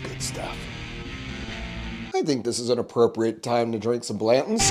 good stuff. I think this is an appropriate time to drink some Blantons.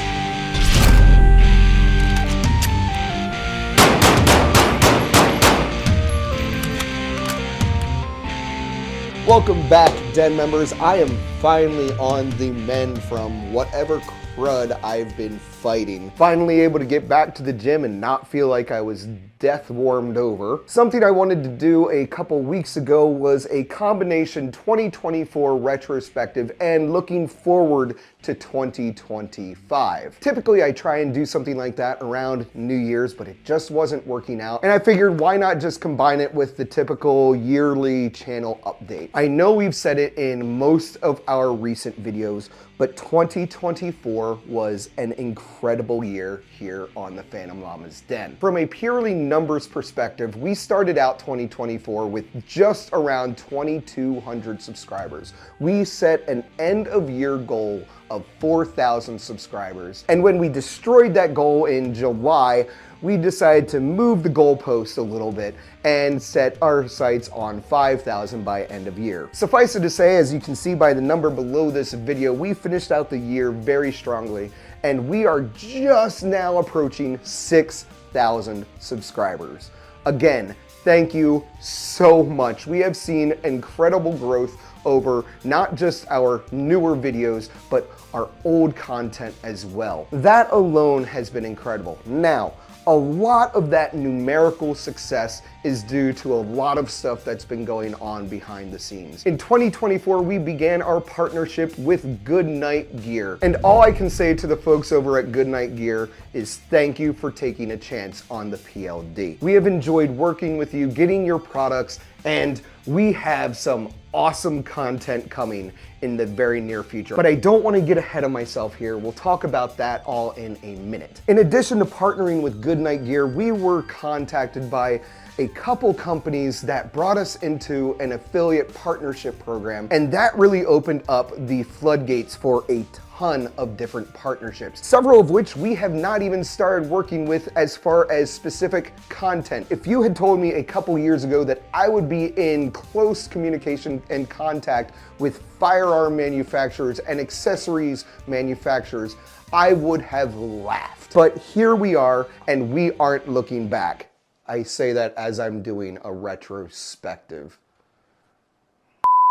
Welcome back, Den members. I am finally on the mend from whatever crud I've been fighting. Finally able to get back to the gym and not feel like I was death warmed over. Something I wanted to do a couple weeks ago was a combination 2024 retrospective and looking forward to 2025. Typically I try and do something like that around New Year's, but it just wasn't working out. And I figured why not just combine it with the typical yearly channel update. I know we've said it in most of our recent videos, but 2024 was an incredible year here on the Phantom Llama's Den. From a purely numbers perspective, we started out 2024 with just around 2,200 subscribers. We set an end of year goal of 4,000 subscribers. And when we destroyed that goal in July, we decided to move the goalpost a little bit and set our sights on 5,000 by end of year. Suffice it to say, as you can see by the number below this video, we finished out the year very strongly, and we are just now approaching 6,000 subscribers. Again, thank you so much. We have seen incredible growth over not just our newer videos, but our old content as well. That alone has been incredible. Now, a lot of that numerical success is due to a lot of stuff that's been going on behind the scenes. In 2024, we began our partnership with Goodnight Gear. And all I can say to the folks over at Goodnight Gear is thank you for taking a chance on the PLD. We have enjoyed working with you, getting your products, and we have some awesome content coming in the very near future. But I don't want to get ahead of myself here. We'll talk about that all in a minute. In addition to partnering with Goodnight Gear, we were contacted by a couple companies that brought us into an affiliate partnership program, and that really opened up the floodgates for a ton of different partnerships, several of which we have not even started working with as far as specific content. If you had told me a couple years ago that I would be in close communication and contact with firearm manufacturers and accessories manufacturers, I would have laughed. But here we are, and we aren't looking back. I say that as I'm doing a retrospective.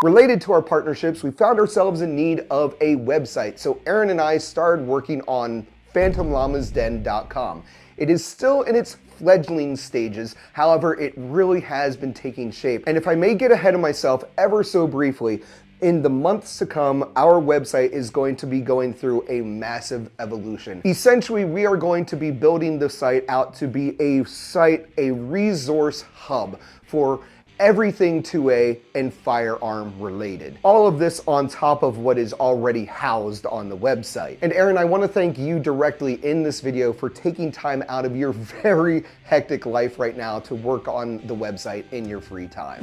Related to our partnerships, we found ourselves in need of a website, so Aaron and I started working on phantomllamasden.com. It is still in its fledgling stages, however, it really has been taking shape. And if I may get ahead of myself ever so briefly, in the months to come, our website is going to be going through a massive evolution. Essentially, we are going to be building the site out to be a resource hub for everything 2A and firearm related. All of this on top of what is already housed on the website. And Aaron, I want to thank you directly in this video for taking time out of your very hectic life right now to work on the website in your free time.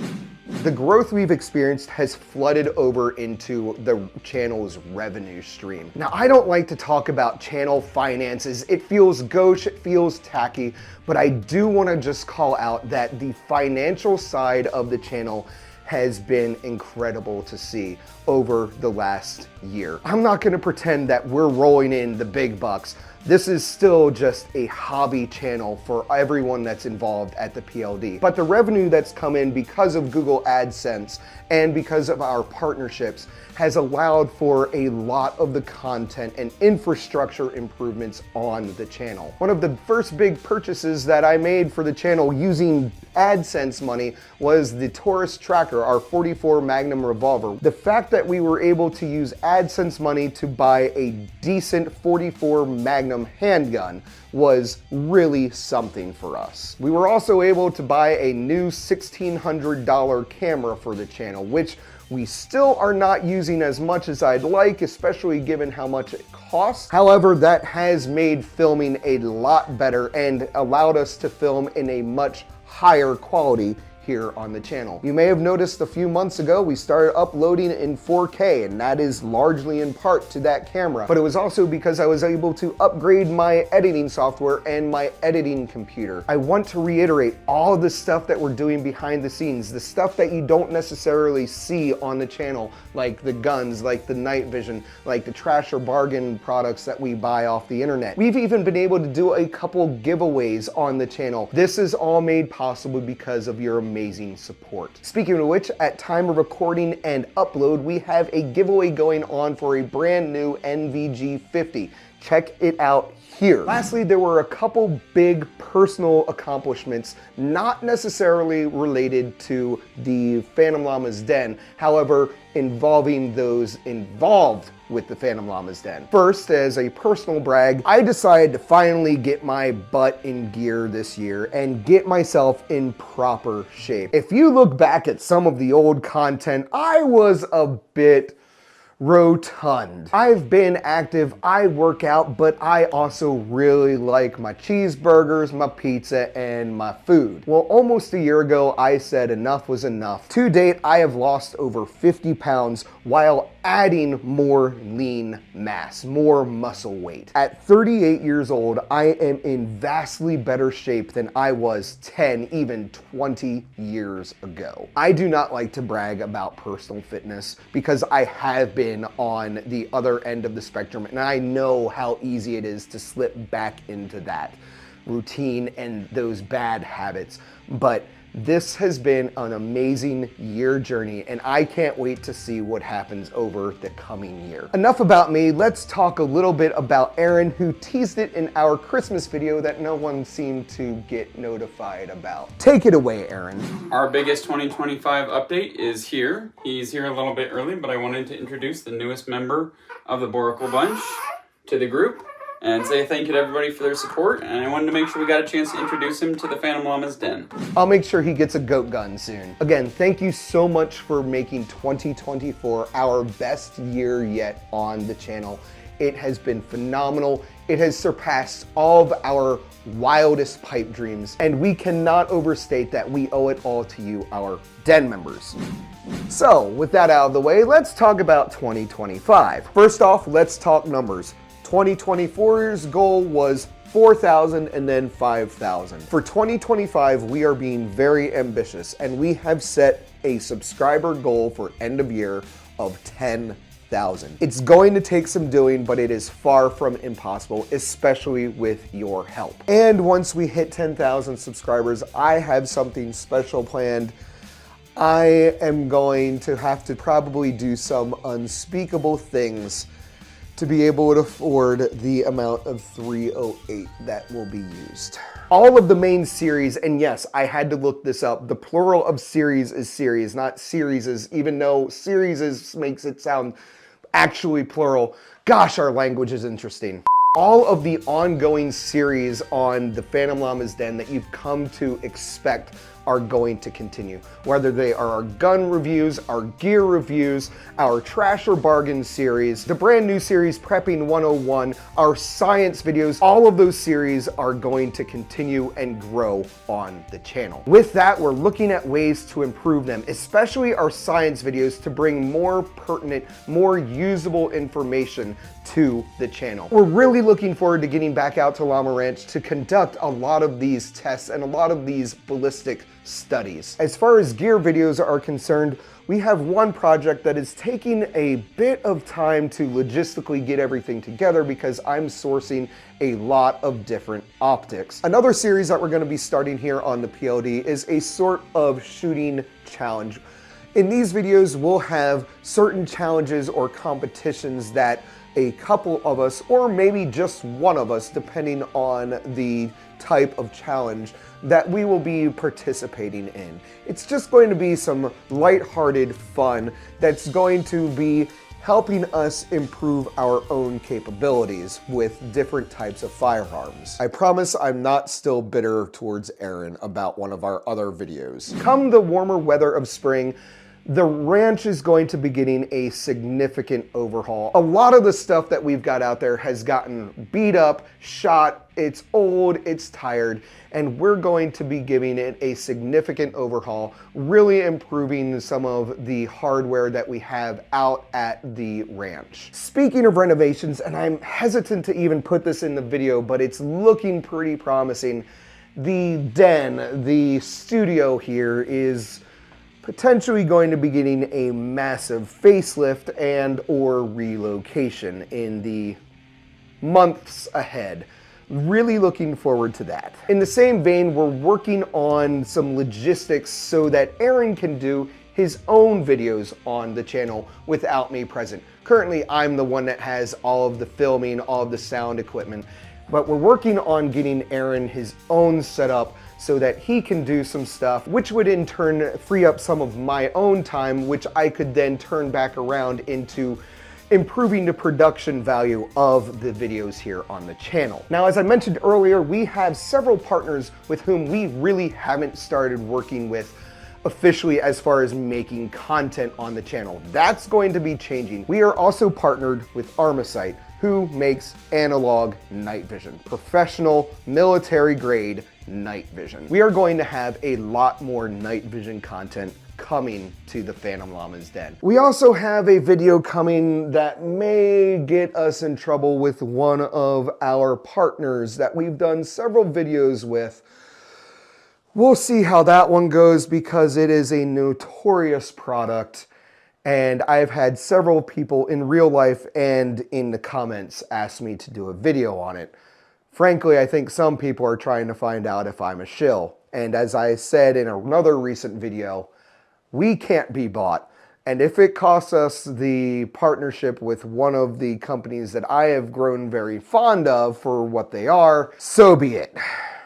The growth we've experienced has flooded over into the channel's revenue stream. Now, I don't like to talk about channel finances. It feels gauche, it feels tacky, but I do want to just call out that the financial side of the channel has been incredible to see over the last year. I'm not going to pretend that we're rolling in the big bucks. This is still just a hobby channel for everyone that's involved at the PLD. But the revenue that's come in because of Google AdSense and because of our partnerships has allowed for a lot of the content and infrastructure improvements on the channel. One of the first big purchases that I made for the channel using AdSense money was the Taurus Tracker, our .44 Magnum revolver. The fact that we were able to use AdSense money to buy a decent .44 Magnum handgun was really something for us. We were also able to buy a new $1,600 camera for the channel, which we still are not using as much as I'd like, especially given how much it costs. However, that has made filming a lot better and allowed us to film in a much higher quality here on the channel. You may have noticed a few months ago we started uploading in 4K, and that is largely in part to that camera, but it was also because I was able to upgrade my editing software and my editing computer. I want to reiterate all of the stuff that we're doing behind the scenes, the stuff that you don't necessarily see on the channel, like the guns, like the night vision, like the trash or bargain products that we buy off the internet. We've even been able to do a couple giveaways on the channel. This is all made possible because of your amazing support. Speaking of which, at time of recording and upload, we have a giveaway going on for a brand new NVG50. Check it out here. Lastly, there were a couple big personal accomplishments, not necessarily related to the Phantom Llama's Den, however, involving those involved with the Phantom Llama's Den. First, as a personal brag, I decided to finally get my butt in gear this year and get myself in proper shape. If you look back at some of the old content, I was a bit rotund. I've been active, I work out, but I also really like my cheeseburgers, my pizza, and my food. Well, almost a year ago, I said enough was enough. To date, I have lost over 50 pounds while adding more lean mass, more muscle weight. At 38 years old, I am in vastly better shape than I was 10, even 20 years ago. I do not like to brag about personal fitness because I have been on the other end of the spectrum, and I know how easy it is to slip back into that routine and those bad habits. But this has been an amazing year journey, and I can't wait to see what happens over the coming year. Enough about me, let's talk a little bit about Aaron, who teased it in our Christmas video that no one seemed to get notified about. Take it away, Aaron. Our biggest 2025 update is here. He's here a little bit early, but I wanted to introduce the newest member of the Boracle Bunch to the group and say thank you to everybody for their support, and I wanted to make sure we got a chance to introduce him to the Phantom Llama's Den. I'll make sure he gets a goat gun soon. Again, thank you so much for making 2024 our best year yet on the channel. It has been phenomenal. It has surpassed all of our wildest pipe dreams, and we cannot overstate that we owe it all to you, our den members. So, with that out of the way, let's talk about 2025. First off, let's talk numbers. 2024's goal was 4,000 and then 5,000. For 2025, we are being very ambitious, and we have set a subscriber goal for end of year of 10,000. It's going to take some doing, but it is far from impossible, especially with your help. And once we hit 10,000 subscribers, I have something special planned. I am going to have to probably do some unspeakable things to be able to afford the amount of 308 that will be used. All of the main series, and yes, I had to look this up, the plural of series is series, not series, even though series makes it sound actually plural. Gosh, our language is interesting. All of the ongoing series on the Phantom Llama's Den that you've come to expect are going to continue. Whether they are our gun reviews, our gear reviews, our trash or bargain series, the brand new series Prepping 101, our science videos, all of those series are going to continue and grow on the channel. With that, we're looking at ways to improve them, especially our science videos, to bring more pertinent, more usable information to the channel. We're really looking forward to getting back out to Llama Ranch to conduct a lot of these tests and a lot of these ballistic studies. As far as gear videos are concerned, we have one project that is taking a bit of time to logistically get everything together because I'm sourcing a lot of different optics. Another series that we're going to be starting here on the PLD is a sort of shooting challenge. In these videos, we'll have certain challenges or competitions that a couple of us, or maybe just one of us, depending on the type of challenge that we will be participating in. It's just going to be some lighthearted fun that's going to be helping us improve our own capabilities with different types of firearms. I promise I'm not still bitter towards Aaron about one of our other videos. Come the warmer weather of spring, the ranch is going to be getting a significant overhaul. A lot of the stuff that we've got out there has gotten beat up, shot, it's old, it's tired, and we're going to be giving it a significant overhaul, really improving some of the hardware that we have out at the ranch. Speaking of renovations, and I'm hesitant to even put this in the video, but it's looking pretty promising. The den, the studio here, is potentially going to be getting a massive facelift and or relocation in the months ahead. Really looking forward to that. In the same vein, we're working on some logistics so that Aaron can do his own videos on the channel without me present. Currently, I'm the one that has all of the filming, all of the sound equipment, but we're working on getting Aaron his own setup so that he can do some stuff, which would in turn free up some of my own time, which I could then turn back around into improving the production value of the videos here on the channel. Now, as I mentioned earlier, we have several partners with whom we really haven't started working with officially as far as making content on the channel. That's going to be changing. We are also partnered with Armasight, who makes analog night vision, professional military grade night vision. We are going to have a lot more night vision content coming to the Phantom Llama's Den. We also have a video coming that may get us in trouble with one of our partners that we've done several videos with. We'll see how that one goes because it is a notorious product, and I've had several people in real life and in the comments ask me to do a video on it. Frankly, I think some people are trying to find out if I'm a shill. And as I said in another recent video, we can't be bought. And if it costs us the partnership with one of the companies that I have grown very fond of for what they are, so be it.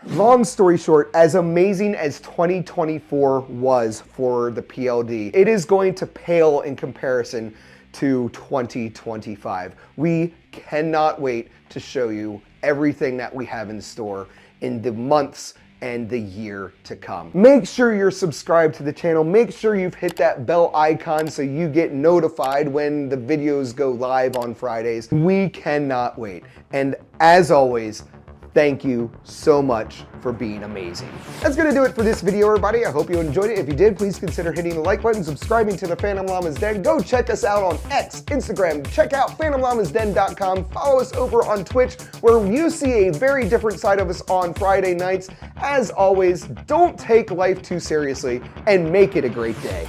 Long story short, as amazing as 2024 was for the PLD, it is going to pale in comparison to 2025. We cannot wait to show you everything that we have in store in the months and the year to come. Make sure you're subscribed to the channel. Make sure you've hit that bell icon so you get notified when the videos go live on Fridays. We cannot wait. And as always, thank you so much for being amazing. That's gonna do it for this video, everybody. I hope you enjoyed it. If you did, please consider hitting the like button, subscribing to the Phantom Llama's Den. Go check us out on X, Instagram. Check out phantomllamasden.com. Follow us over on Twitch, where you see a very different side of us on Friday nights. As always, don't take life too seriously and make it a great day.